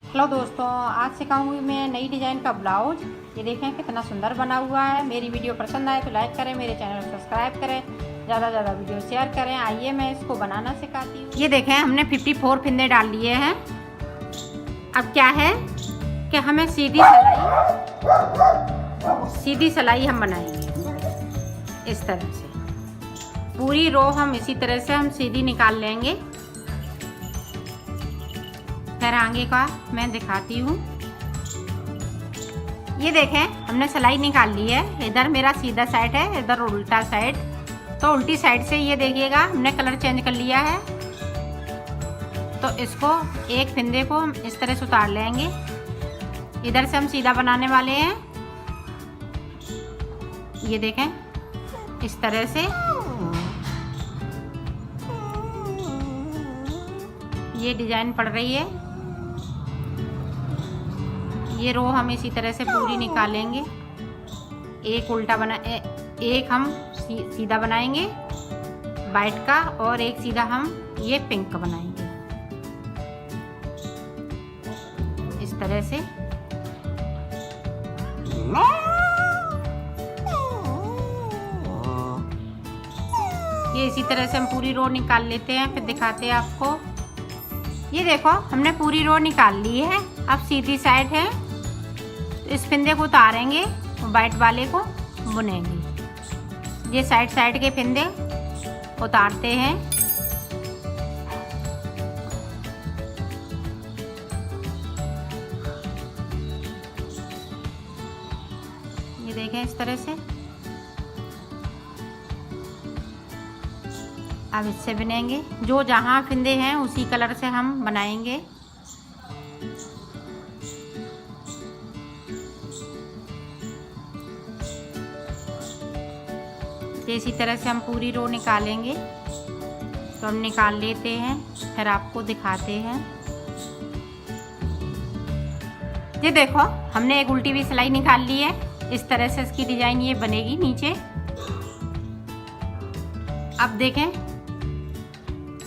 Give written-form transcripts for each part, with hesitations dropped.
Hello दोस्तों, आज सिखाऊंगी मैं नई डिज़ाइन का ब्लाउज। ये देखें कितना सुंदर बना हुआ है। मेरी वीडियो पसंद आए तो लाइक करें, मेरे चैनल को सब्सक्राइब करें, ज़्यादा से ज़्यादा वीडियो शेयर करें। आइए मैं इसको बनाना सिखाती हूँ। ये देखें हमने 54 फिंदे डाल लिए हैं। अब क्या है कि हमें सीधी सिलाई हम बनाएंगे इस तरह से। पूरी रो हम इसी तरह से हम सीधी निकाल लेंगे। फिर आगे का मैं दिखाती हूँ। ये देखें हमने सिलाई निकाल ली है। इधर मेरा सीधा साइड है, इधर उल्टा साइड। तो उल्टी साइड से ये देखिएगा हमने कलर चेंज कर लिया है। तो इसको एक फिंदे को हम इस तरह से उतार लेंगे। इधर से हम सीधा बनाने वाले हैं। ये देखें इस तरह से ये डिजाइन पड़ रही है। ये रो हम इसी तरह से पूरी निकालेंगे। एक उल्टा एक हम सीधा बनाएंगे वाइट का, और एक सीधा हम ये पिंक का बनाएंगे इस तरह से। ये इसी तरह से हम पूरी रो निकाल लेते हैं, फिर दिखाते हैं आपको। ये देखो हमने पूरी रो निकाल ली है। अब सीधी साइड है, तो इस फिंदे को उतारेंगे, वाइट वाले को बुनेंगे। ये साइड साइड के फिंदे उतारते हैं। ये देखें इस तरह से। अब इससे बुनेंगे। जो जहाँ फिंदे हैं उसी कलर से हम बनाएंगे। इसी तरह से हम पूरी रो निकालेंगे। तो हम निकाल लेते हैं, फिर आपको दिखाते हैं। ये देखो हमने एक उल्टी हुई सिलाई निकाल ली है। इस तरह से इसकी डिजाइन ये बनेगी नीचे। अब देखें,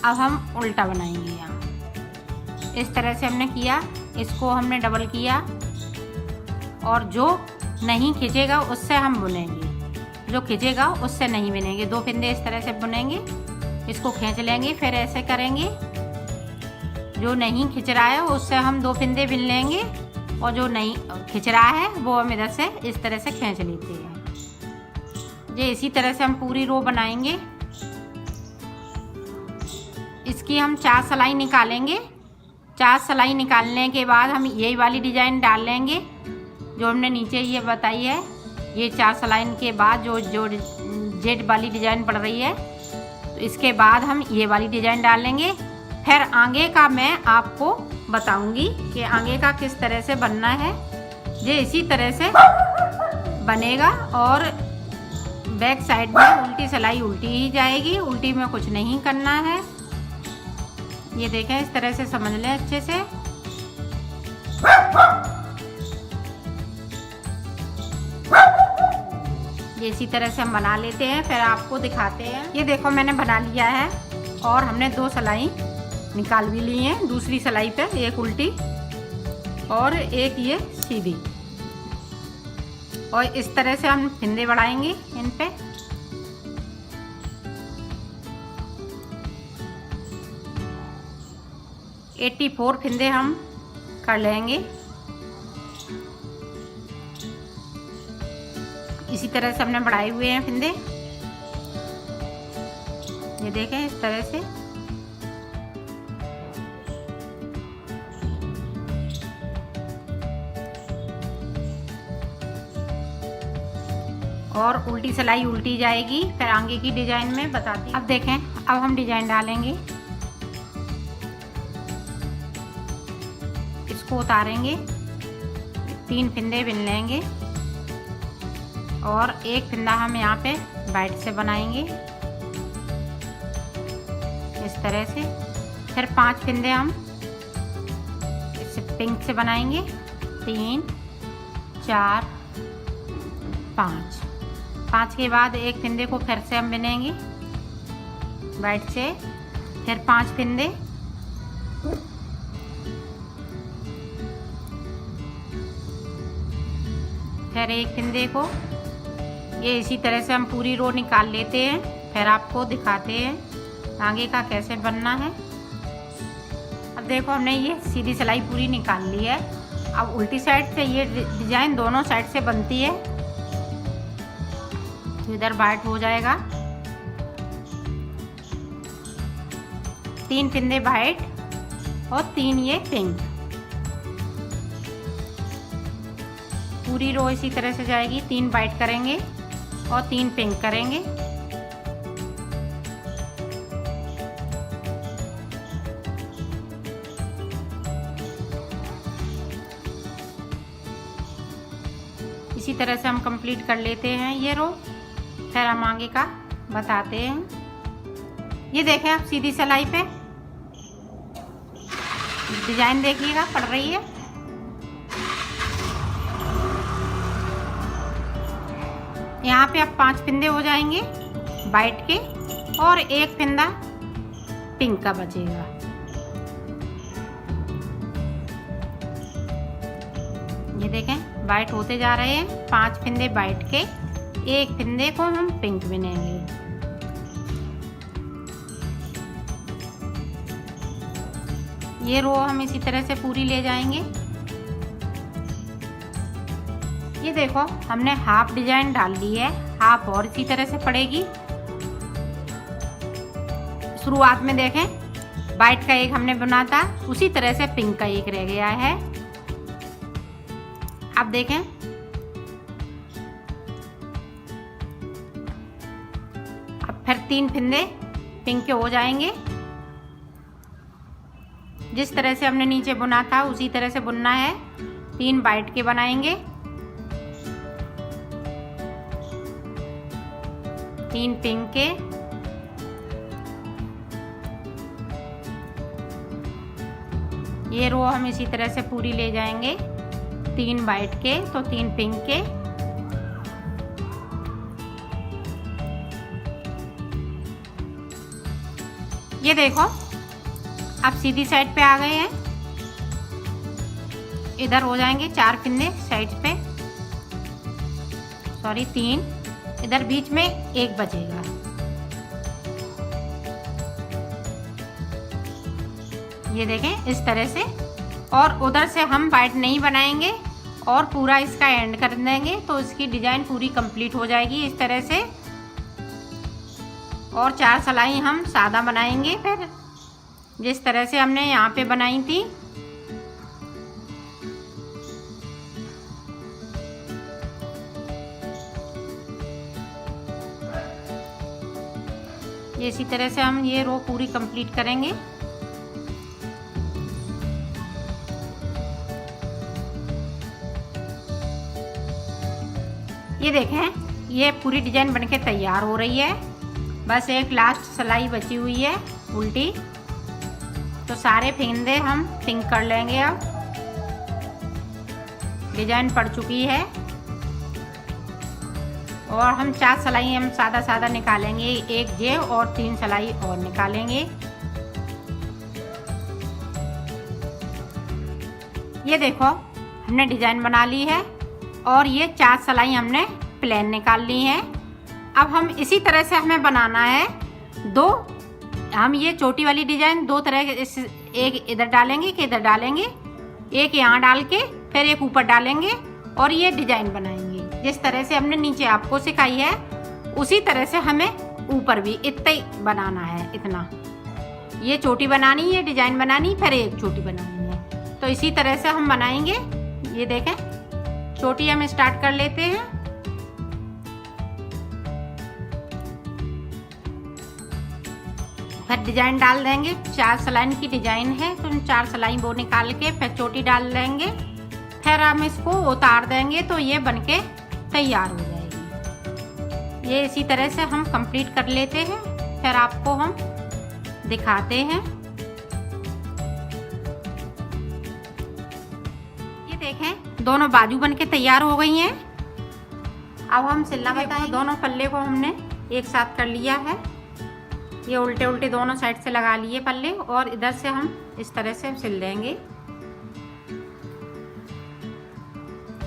अब हम उल्टा बनाएंगे। यहाँ इस तरह से हमने किया, इसको हमने डबल किया, और जो नहीं खींचेगा उससे हम बुनेंगे, जो खींचेगा उससे नहीं बुनेंगे। दो फिंदे इस तरह से बुनेंगे, इसको खींच लेंगे, फिर ऐसे करेंगे। जो नहीं खींच रहा है उससे हम दो फिंदे बुन लेंगे, और जो नहीं खींच रहा है वो हम इधर से इस तरह से खींच लेते हैं। ये इसी तरह से हम पूरी रो बनाएंगे। इसकी हम 4 सिलाई निकालेंगे। 4 सिलाई निकालने के बाद हम यही वाली डिजाइन डाल लेंगे जो हमने नीचे ये बताई है। ये 4 सिलाई के बाद जो जेड वाली डिजाइन पड़ रही है, तो इसके बाद हम ये वाली डिजाइन डाल लेंगे। फिर आगे का मैं आपको बताऊंगी कि आगे का किस तरह से बनना है। ये इसी तरह से बनेगा, और बैक साइड में उल्टी सिलाई उल्टी ही जाएगी, उल्टी में कुछ नहीं करना है। ये देखें इस तरह से समझ लें अच्छे से। ये इसी तरह से हम बना लेते हैं, फिर आपको दिखाते हैं। ये देखो मैंने बना लिया है, और हमने 2 सिलाई निकाल भी ली हैं। दूसरी सिलाई पे एक उल्टी और एक ये सीधी, और इस तरह से हम फिंदे बढ़ाएंगे इन पे। और 84 फिंदे हम कर लेंगे। इसी तरह से हमने बढ़ाए हुए हैं फिंदे। ये देखें इस तरह से। और उल्टी सिलाई उल्टी जाएगी। फिर आगे की डिजाइन में बताती हूँ। अब देखें, अब हम डिजाइन डालेंगे। इसको उतारेंगे, 3 फिंदे बुन लेंगे, और एक फिंदा हम यहाँ पे वाइट से बनाएंगे इस तरह से। फिर 5 फिंदे हम इसे पिंक से बनाएंगे। 3 4 5। 5 के बाद एक फिंदे को फिर से हम बुनेंगे वाइट से। फिर 5 फिंदे फिर एक फिंदे को ये इसी तरह से हम पूरी रो निकाल लेते हैं। फिर आपको दिखाते हैं आगे का कैसे बनना है। अब देखो हमने ये सीधी सिलाई पूरी निकाल ली है। अब उल्टी साइड से ये डिजाइन दोनों साइड से बनती है, तो इधर वाइट हो जाएगा। 3 फिंदे वाइट और 3 ये पिंक। पूरी रो इसी तरह से जाएगी। 3 वाइट करेंगे और 3 पिंक करेंगे। इसी तरह से हम कंप्लीट कर लेते हैं ये रो। फिर हम आगे का बताते हैं। ये देखें आप सीधी सिलाई पे डिजाइन देखिएगा पड़ रही है। यहाँ पे अब 5 फिंदे हो जाएंगे वाइट के और 1 फिंदा पिंक का बचेगा। ये देखें वाइट होते जा रहे हैं। 5 फिंदे वाइट के, 1 फिंदे को हम पिंक बुनेंगे। ये रो हम इसी तरह से पूरी ले जाएंगे। ये देखो हमने हाफ डिजाइन डाल ली है, हाफ और इसी तरह से पड़ेगी। शुरुआत में देखें वाइट का एक हमने बुना था, उसी तरह से पिंक का एक रह गया है। अब देखें अब फिर 3 फिंदे पिंक के हो जाएंगे। जिस तरह से हमने नीचे बुना था उसी तरह से बुनना है। 3 वाइट के बनाएंगे, 3 पिंक के, ये रो हम इसी तरह से पूरी ले जाएंगे। 3 वाइट के तो 3 पिंक के, ये देखो अब सीधी साइड पे आ गए हैं। इधर हो जाएंगे 4 फिंदे साइड पे, सॉरी 3, इधर बीच में 1 बचेगा। ये देखें इस तरह से, और उधर से हम वाइट नहीं बनाएंगे और पूरा इसका एंड कर देंगे, तो इसकी डिजाइन पूरी कंप्लीट हो जाएगी इस तरह से। और 4 सिलाई हम सादा बनाएंगे फिर, जिस तरह से हमने यहाँ पे बनाई थी। ये इसी तरह से हम ये रो पूरी कंप्लीट करेंगे। ये देखें ये पूरी डिजाइन बनके तैयार हो रही है। बस एक लास्ट सिलाई बची हुई है उल्टी, तो सारे फिंदे हम पिंक कर लेंगे। अब डिजाइन पड़ चुकी है और हम 4 सिलाई हम सादा सादा निकालेंगे, 1 जे और 3 सिलाई और निकालेंगे। ये देखो हमने डिजाइन बना ली है और ये 4 सिलाई हमने प्लेन निकाल ली है। अब हम इसी तरह से हमें बनाना है 2, हम ये चोटी वाली डिजाइन 2 तरह के, एक इधर डालेंगे कि इधर डालेंगे, एक यहाँ डाल के फिर एक ऊपर डालेंगे और ये डिजाइन बनाएंगे। जिस तरह से हमने नीचे आपको सिखाई है उसी तरह से हमें ऊपर भी इतना ही बनाना है। इतना ये चोटी बनानी है, डिजाइन बनानी, फिर एक चोटी बनानी है, तो इसी तरह से हम बनाएंगे। ये देखें चोटी हम स्टार्ट कर लेते हैं। फिर डिजाइन डाल देंगे, 4 सिलाई की डिजाइन है तो 4 सिलाई वो निकाल के फिर चोटी डाल देंगे। फिर हम इसको उतार देंगे तो ये बनके तैयार हो जाएगी। ये इसी तरह से हम कंप्लीट कर लेते हैं, फिर आपको हम दिखाते हैं। ये देखें दोनों बाजू बनके तैयार हो गई हैं। अब हम सिलना बताएं। दोनों पल्ले को हमने एक साथ कर लिया है। ये उल्टे उल्टे दोनों साइड से लगा लिए पल्ले और इधर से हम इस तरह से सिल देंगे।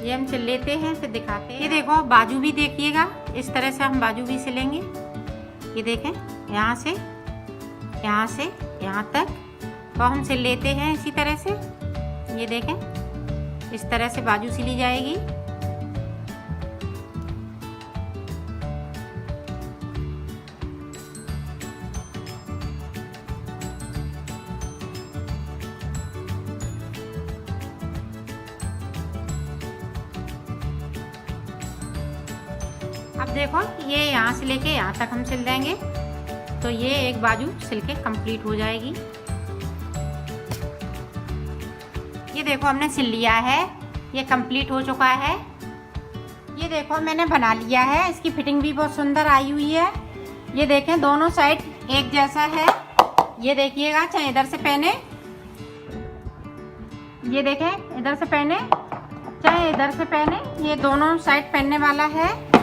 ये हम सिल लेते हैं, फिर दिखाते हैं। ये देखो बाजू भी देखिएगा, इस तरह से हम बाजू भी सिलेंगे। ये देखें, यहाँ से यहाँ तक तो हम सिल लेते हैं इसी तरह से। ये देखें, इस तरह से बाजू सिली जाएगी। अब देखो, ये यहाँ से लेके यहाँ तक हम सिल देंगे तो ये एक बाजू सिल के कंप्लीट हो जाएगी। ये देखो हमने सिल लिया है, ये कंप्लीट हो चुका है। ये देखो मैंने बना लिया है, इसकी फिटिंग भी बहुत सुंदर आई हुई है। ये देखें दोनों साइड एक जैसा है। ये देखिएगा, चाहे इधर से पहने, ये देखें इधर से पहने चाहे इधर से पहने, ये दोनों साइड पहनने वाला है।